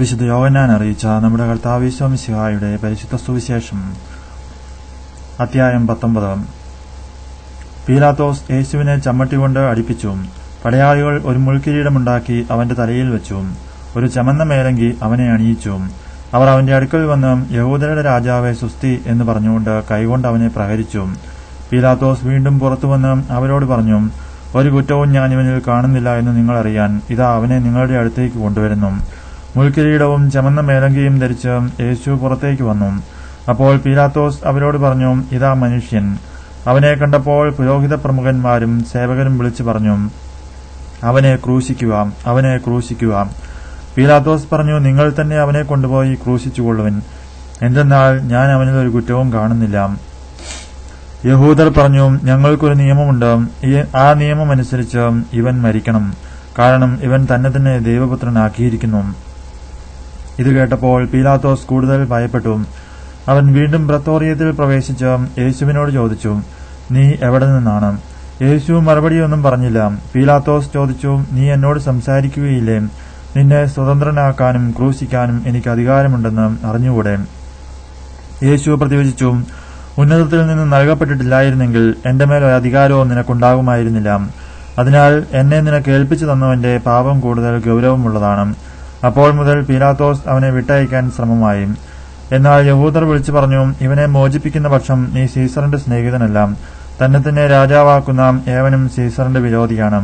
വിശുദ്ധ യോഹന്നാൻ അറിയിച്ച നമ്മുടെ കർത്താവ് ഈശോ മിശിഹായുടെ പരിശുദ്ധ സുവിശേഷം. അധ്യായം 19. പീലാത്തോസ് യേശുവിനെ ചമ്മട്ടികൊണ്ട് അടിപ്പിച്ചു. പടയാളികൾ ഒരു മുൾക്കിരീടമുണ്ടാക്കി അവന്റെ തലയിൽ വെച്ചു. ഒരു ചമന്ന മേലങ്കി അവനെ അണിയിച്ചു. അവർ അവന്റെ അടുക്കൽ വന്ന് യഹൂദരുടെ രാജാവേ സുസ്തി എന്ന് പറഞ്ഞുകൊണ്ട് കൈകൊണ്ട് അവനെ പ്രഹരിച്ചു. പീലാത്തോസ് വീണ്ടും പുറത്തുവന്ന് അവരോട് പറഞ്ഞു, ഒരു കുറ്റവും ഞാൻ ഇവനിൽ കാണുന്നില്ല എന്ന് നിങ്ങൾ അറിയാൻ ഇതാ അവനെ നിങ്ങളുടെ അടുത്തേക്ക് കൊണ്ടുവരുന്നു. മുൾക്കിരീടവും ചമന്ന മേലങ്കിയും ധരിച്ച് യേശു പുറത്തേക്ക് വന്നു. അപ്പോൾ പീലാത്തോസ് അവരോട് പറഞ്ഞു, ഇതാ മനുഷ്യൻ. അവനെ കണ്ടപ്പോൾ പുരോഹിത പ്രമുഖന്മാരും സേവകരും വിളിച്ചു പറഞ്ഞു, അവനെ ക്രൂശിക്കുക, അവനെ ക്രൂശിക്കുക. പീലാത്തോസ് പറഞ്ഞു, നിങ്ങൾ തന്നെ അവനെ കൊണ്ടുപോയി ക്രൂശിച്ചുകൊള്ളുവിൻ. എന്തെന്നാൽ ഞാൻ അവനിൽ ഒരു കുറ്റവും കാണുന്നില്ല. യഹൂദർ പറഞ്ഞു, ഞങ്ങൾക്കൊരു നിയമമുണ്ട്. ആ നിയമമനുസരിച്ച് ഇവൻ മരിക്കണം, കാരണം ഇവൻ തന്നെ തന്നെ ദൈവപുത്രനാക്കിയിരിക്കുന്നു. ഇത് കേട്ടപ്പോൾ പീലാത്തോസ് കൂടുതൽ ഭയപ്പെട്ടു. അവൻ വീണ്ടും പ്രത്തോറിയത്തിൽ പ്രവേശിച്ച് യേശുവിനോട് ചോദിച്ചു, നീ എവിടെ നിന്നാണ്? യേശു മറുപടിയൊന്നും പറഞ്ഞില്ല. പീലാത്തോസ് ചോദിച്ചു, നീ എന്നോട് സംസാരിക്കുകയില്ലേ? നിന്നെ സ്വതന്ത്രനാക്കാനും ക്രൂശിക്കാനും എനിക്ക് അധികാരമുണ്ടെന്ന് അറിഞ്ഞുകൂടെ? യേശു പ്രതിവചിച്ചു, ഉന്നതത്തിൽ നിന്ന് നൽകപ്പെട്ടിട്ടില്ലായിരുന്നെങ്കിൽ എന്റെ മേൽ അധികാരവും നിനക്കുണ്ടാകുമായിരുന്നില്ല. അതിനാൽ എന്നെ നിനക്ക് ഏൽപ്പിച്ചു തന്നവന്റെ പാപം കൂടുതൽ ഗൌരവമുള്ളതാണ്. അപ്പോൾ മുതൽ പീലാത്തോസ് അവനെ വിട്ടയക്കാൻ ശ്രമമായി. എന്നാൽ യഹൂദർ വിളിച്ചു പറഞ്ഞു, ഇവനെ മോചിപ്പിക്കുന്ന പക്ഷം നീ സീസറിന്റെ സ്നേഹിതനല്ല. തന്നെ തന്നെ രാജാവാക്കുന്ന ഏവനും സീസറിന്റെ വിരോധിയാണ്.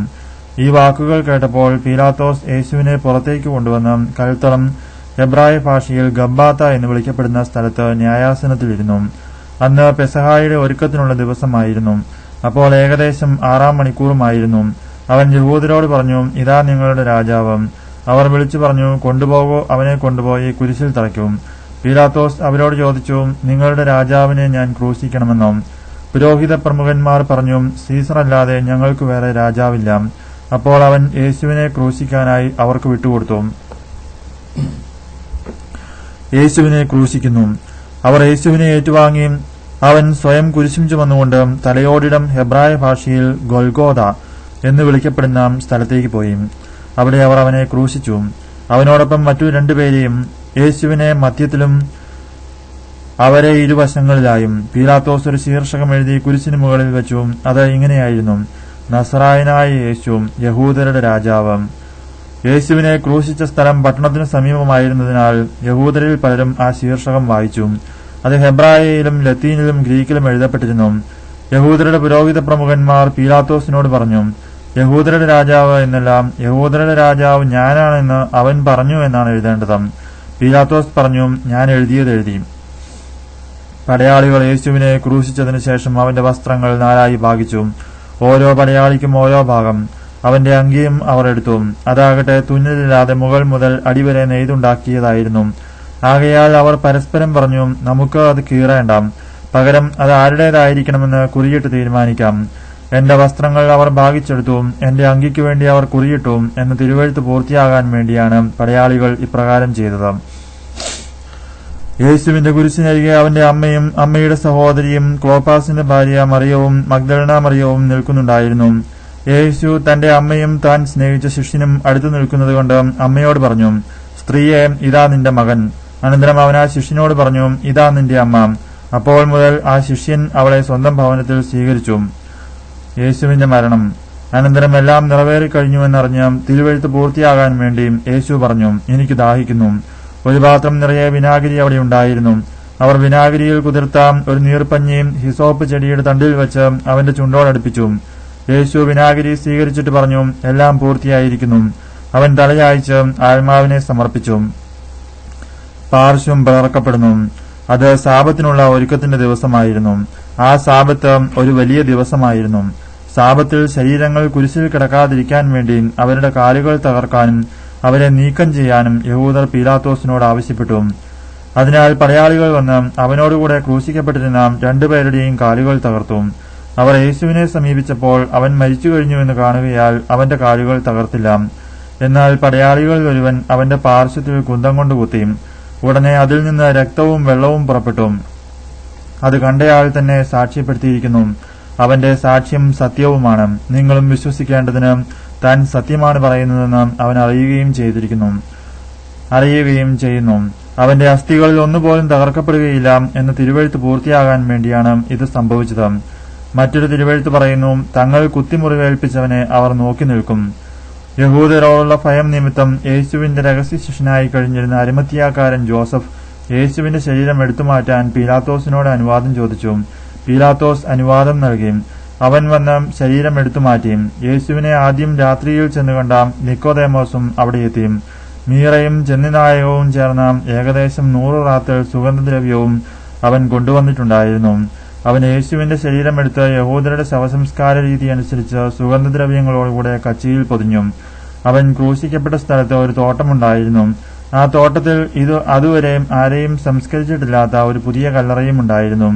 ഈ വാക്കുകൾ കേട്ടപ്പോൾ പീലാത്തോസ് യേശുവിനെ പുറത്തേക്ക് കൊണ്ടുവന്ന് കൽത്തളം, എബ്രായ ഭാഷയിൽ ഗബ്ബാത്ത എന്ന് വിളിക്കപ്പെടുന്ന സ്ഥലത്ത് ന്യായാസനത്തിലിരുന്നു. അന്ന് പെസഹായുടെ ഒരുക്കത്തിനുള്ള ദിവസമായിരുന്നു. അപ്പോൾ ഏകദേശം 6-ാം മണിക്കൂറുമായിരുന്നു. അവൻ യഹൂദരോട് പറഞ്ഞു, ഇതാ നിങ്ങളുടെ രാജാവ്. അവർ വിളിച്ചു പറഞ്ഞു, കൊണ്ടുപോകൂ, അവനെ കൊണ്ടുപോയി കുരിശിൽ തറയ്ക്കും. പീലാത്തോസ് അവരോട് ചോദിച്ചു, നിങ്ങളുടെ രാജാവിനെ ഞാൻ ക്രൂശിക്കണമെന്നോ? പുരോഹിത പ്രമുഖന്മാർ പറഞ്ഞു, സീസറല്ലാതെ ഞങ്ങൾക്ക് വേറെ രാജാവില്ല. അപ്പോൾ അവൻ യേശുവിനെ ക്രൂശിക്കാനായി അവർക്ക് വിട്ടുകൊടുത്തു. യേശുവിനെ ക്രൂശിക്കുന്നു. അവർ യേശുവിനെ ഏറ്റുവാങ്ങി. അവൻ സ്വയം കുരിശും ചുമന്നുകൊണ്ട് തലയോടിടം ഹെബ്രായ ഭാഷയിൽ ഗൊൽഗോഥ എന്ന് വിളിക്കപ്പെടുന്ന സ്ഥലത്തേക്ക് പോയി. അവിടെ അവർ അവനെ ക്രൂശിച്ചു. അവനോടൊപ്പം മറ്റു രണ്ടുപേരെയും, യേശുവിനെ മധ്യത്തിലും അവരെ ഇരുവശങ്ങളിലായും. പീലാത്തോസ് ഒരു ശീർഷകം എഴുതി കുരിശിന് മുകളിൽ വെച്ചു. അത് ഇങ്ങനെയായിരുന്നു, നസറായനായ യേശു, യഹൂദരുടെ രാജാവ്. യേശുവിനെ ക്രൂശിച്ച സ്ഥലം പട്ടണത്തിന് സമീപമായിരുന്നതിനാൽ യഹൂദരിൽ പലരും ആ ശീർഷകം വായിച്ചു. അത് ഹെബ്രായയിലും ലത്തീനിലും ഗ്രീക്കിലും എഴുതപ്പെട്ടിരുന്നു. യഹൂദരുടെ പുരോഹിത പ്രമുഖന്മാർ പീലാത്തോസിനോട് പറഞ്ഞു, യഹൂദരുടെ രാജാവ് എന്നല്ല, യഹൂദരുടെ രാജാവ് ഞാനാണെന്ന് അവൻ പറഞ്ഞു എന്നാണ് എഴുതേണ്ടത്. പീലാത്തോസ് പറഞ്ഞു, ഞാൻ എഴുതിയത് എഴുതി. പടയാളികൾ യേശുവിനെ ക്രൂശിച്ചതിനു ശേഷം അവന്റെ വസ്ത്രങ്ങൾ 4 ഭാഗിച്ചു. ഓരോ പടയാളിക്കും ഓരോ ഭാഗം. അവന്റെ അങ്കിയും അവർ എടുത്തു. അതാകട്ടെ തുന്നലില്ലാതെ മുകൾ മുതൽ അടിവരെ നെയ്തുണ്ടാക്കിയതായിരുന്നു. ആകയാൽ അവർ പരസ്പരം പറഞ്ഞു, നമുക്ക് അത് കീറേണ്ട, പകരം അത് ആരുടേതായിരിക്കണമെന്ന് കുറിയിട്ട് തീരുമാനിക്കാം. എന്റെ വസ്ത്രങ്ങൾ അവർ ഭാഗിച്ചെടുത്തു, എന്റെ അങ്കിക്ക് വേണ്ടി അവർ കുറിയിട്ടു എന്ന് തിരുവെഴുത്ത് പൂർത്തിയാകാൻ വേണ്ടിയാണ് പടയാളികൾ ഇപ്രകാരം ചെയ്തത്. യേശുവിന്റെ കുരിശിനരികെ അവന്റെ അമ്മയും അമ്മയുടെ സഹോദരിയും ക്ലോപ്പാസിന്റെ ഭാര്യ മറിയവും മഗ്ദലന മറിയവും നിൽക്കുന്നുണ്ടായിരുന്നു. യേശു തന്റെ അമ്മയും താൻ സ്നേഹിച്ച ശിഷ്യനും അടുത്തു നിൽക്കുന്നതുകൊണ്ട് അമ്മയോട് പറഞ്ഞു, സ്ത്രീയെ, ഇതാ നിന്റെ മകൻ. അനന്തരം അവൻ ആ ശിഷ്യനോട് പറഞ്ഞു, ഇതാ നിന്റെ അമ്മ. അപ്പോൾ മുതൽ ആ ശിഷ്യൻ അവളെ സ്വന്തം ഭവനത്തിൽ സ്വീകരിച്ചു. യേശുവിന്റെ മരണം അനന്തരം എല്ലാം നിറവേറിക്കഴിഞ്ഞുവെന്നറിഞ്ഞ് തിരുവെഴുത്ത് പൂർത്തിയാകാൻ വേണ്ടി യേശു പറഞ്ഞു, എനിക്ക് ദാഹിക്കുന്നു. ഒരു പാത്രം നിറയെ വിനാഗിരി അവിടെ ഉണ്ടായിരുന്നു. അവർ വിനാഗിരിയിൽ കുതിർത്ത ഒരു നീർപ്പഞ്ഞിയും ഹിസോപ്പ് ചെടിയുടെ തണ്ടിൽ വെച്ച് അവന്റെ ചുണ്ടോടടുപ്പിച്ചു. യേശു വിനാഗിരി സ്വീകരിച്ചിട്ട് പറഞ്ഞു, എല്ലാം പൂർത്തിയായിരിക്കുന്നു. അവൻ തലയായിച്ച് ആത്മാവിനെ സമർപ്പിച്ചു. പാർശ്വം പിളർക്കപ്പെടുന്നു. അത് സാബത്തിനുള്ള ഒരുക്കത്തിന്റെ ദിവസമായിരുന്നു. ആ സാബത്ത് ഒരു വലിയ ദിവസമായിരുന്നു. സാബത്തിൽ ശരീരങ്ങൾ കുരിശിൽ കിടക്കാതിരിക്കാൻ വേണ്ടി അവരുടെ കാലുകൾ തകർക്കാനും അവരെ നീക്കം ചെയ്യാനും യഹൂദർ പീലാത്തോസിനോട് ആവശ്യപ്പെട്ടു. അതിനാൽ പടയാളികൾ വന്ന് അവനോടുകൂടെ ക്രൂശിക്കപ്പെട്ടിരുന്ന 2 പേരുടെയും കാലുകൾ തകർത്തു. അവർ യേശുവിനെ സമീപിച്ചപ്പോൾ അവൻ മരിച്ചു കഴിഞ്ഞുവെന്ന് കാണുകയാൽ അവന്റെ കാലുകൾ തകർത്തില്ല. എന്നാൽ പടയാളികളിൽ ഒരുവൻ അവന്റെ പാർശ്വത്തിൽ കുന്തം കൊണ്ട് കുത്തി. ഉടനെ അതിൽ നിന്ന് രക്തവും വെള്ളവും പുറപ്പെട്ടു. അത് കണ്ടയാൾ തന്നെ സാക്ഷ്യപ്പെടുത്തിയിരിക്കുന്നു. അവന്റെ സാക്ഷ്യം സത്യവുമാണ്. നിങ്ങളും വിശ്വസിക്കേണ്ടതിന് താൻ സത്യമാണ് പറയുന്നതെന്ന് അവൻ അറിയുകയും ചെയ്തിരിക്കുന്നു. അറിയുകയും ചെയ്യുന്നു. അവന്റെ അസ്ഥികളിൽ ഒന്നുപോലും തകർക്കപ്പെടുകയില്ല എന്ന തിരുവെഴുത്ത് പൂർത്തിയാകാൻ വേണ്ടിയാണ് ഇത് സംഭവിച്ചത്. മറ്റൊരു തിരുവെഴുത്ത് പറയുന്നു, തങ്ങൾ കുത്തിമുറിവേൽപ്പിച്ചവനെ അവർ നോക്കി നിൽക്കും. യഹൂദരോടുള്ള ഭയം നിമിത്തം യേശുവിന്റെ രഹസ്യ ശിഷ്യനായി കഴിഞ്ഞിരുന്ന അരിമത്തിയാക്കാരൻ ജോസഫ് യേശുവിന്റെ ശരീരം എടുത്തുമാറ്റാൻ പീലാത്തോസിനോട് അനുവാദം ചോദിച്ചു. പീലാത്തോസ് അനുവാദം നൽകി. അവൻ വന്ന് ശരീരം എടുത്തുമാറ്റി. യേശുവിനെ ആദ്യം രാത്രിയിൽ ചെന്നുകണ്ട നിക്കോദേമോസും അവിടെയെത്തി. മീറയും ചെന്നിനായകവും ചേർന്ന ഏകദേശം 100 റാത്തൽ സുഗന്ധദ്രവ്യവും അവൻ കൊണ്ടുവന്നിട്ടുണ്ടായിരുന്നു. അവൻ യേശുവിന്റെ ശരീരമെടുത്ത് യഹൂദരുടെ ശവസംസ്കാര രീതി അനുസരിച്ച് സുഗന്ധദ്രവ്യങ്ങളോടുകൂടെ കച്ചിയിൽ പൊതിഞ്ഞു. അവൻ ക്രൂശിക്കപ്പെട്ട സ്ഥലത്ത് ഒരു തോട്ടമുണ്ടായിരുന്നു. ആ തോട്ടത്തിൽ അതുവരെ ആരെയും സംസ്കരിച്ചിട്ടില്ലാത്ത ഒരു പുതിയ കല്ലറയും ഉണ്ടായിരുന്നു.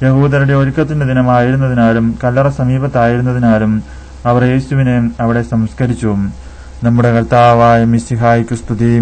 യഹൂദരുടെ ഒരുക്കത്തിന്റെ ദിനമായിരുന്നതിനാലും കല്ലറ സമീപത്തായിരുന്നതിനാലും അവർ യേശുവിനെ അവിടെ സംസ്കരിച്ചു. നമ്മുടെ കർത്താവായ മിശിഹായ്ക്ക് സ്തുതി.